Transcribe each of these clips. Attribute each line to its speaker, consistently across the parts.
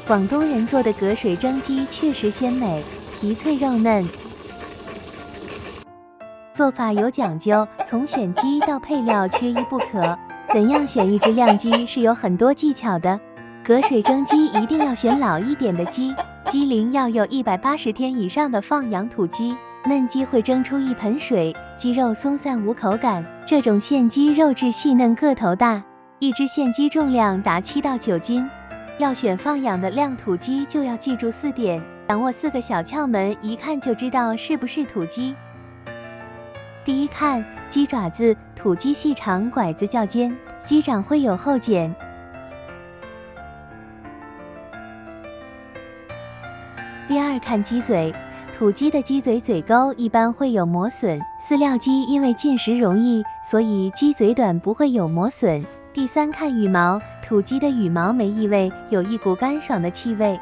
Speaker 1: 广东人做的隔水蒸鸡确实鲜美，皮脆肉嫩。做法有讲究，从选鸡到配料缺一不可。怎样选一只靓鸡是有很多技巧的。隔水蒸鸡一定要选老一点的鸡，鸡龄要有180天以上的放养土鸡。嫩鸡会蒸出一盆水，鸡肉松散无口感。这种现鸡肉质细嫩，个头大，一只现鸡重量达7到9斤。要选放养的靓土鸡，就要记住4点，掌握4个小窍门，一看就知道是不是土鸡。第一，看鸡爪子，土鸡细长，拐子较尖，鸡掌会有后剪。第二，看鸡嘴，土鸡的鸡嘴嘴沟一般会有磨损，饲料鸡因为进食容易，所以鸡嘴短，不会有磨损。第三，看羽毛，土鸡的羽毛没异味，有一股干爽的气味，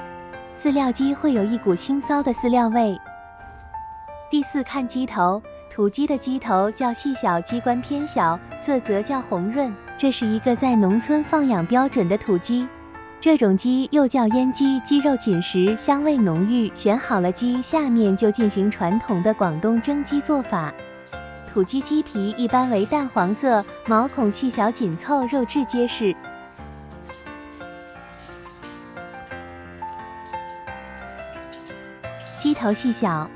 Speaker 1: 饲料鸡会有一股腥臊的饲料味。第四，看鸡头，土鸡的鸡头较细小，鸡冠偏小，色泽较红润，这是一个在农村放养标准的土鸡。这种鸡又叫阉鸡，鸡肉紧实，香味浓郁。选好了鸡，下面就进行传统的广东蒸鸡做法。土鸡鸡皮一般为淡黄色，毛孔细小紧凑，肉质结实。鸡头细小，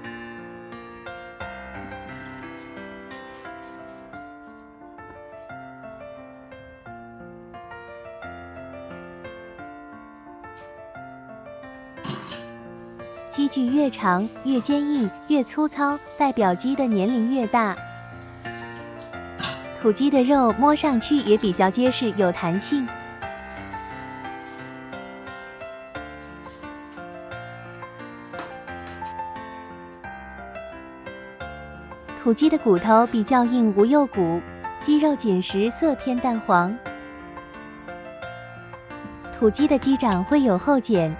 Speaker 1: 鸡距越长越坚硬，越粗糙，代表鸡的年龄越大。土鸡的肉摸上去也比较结实，有弹性。土鸡的骨头比较硬，无幼骨，鸡肉紧实，色偏淡黄。土鸡的鸡掌会有后剪。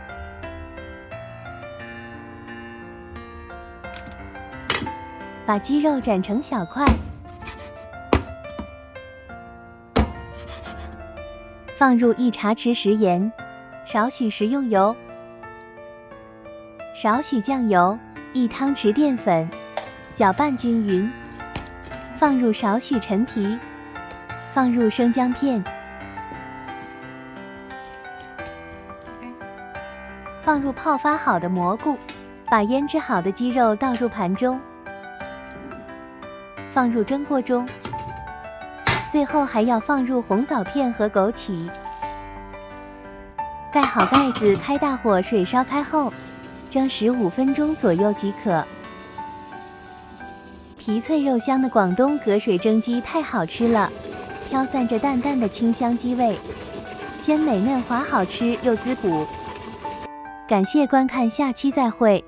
Speaker 1: 把鸡肉斩成小块，放入1茶匙食盐，少许食用油，少许酱油，1汤匙淀粉，搅拌均匀。放入少许陈皮，放入生姜片，放入泡发好的蘑菇，把腌制好的鸡肉倒入盘中，放入蒸锅中，最后还要放入红枣片和枸杞。盖好盖子，开大火，水烧开后，蒸15分钟左右即可。皮脆肉香的广东隔水蒸鸡太好吃了，飘散着淡淡的清香鸡味，鲜美嫩滑，好吃又滋补。感谢观看，下期再会。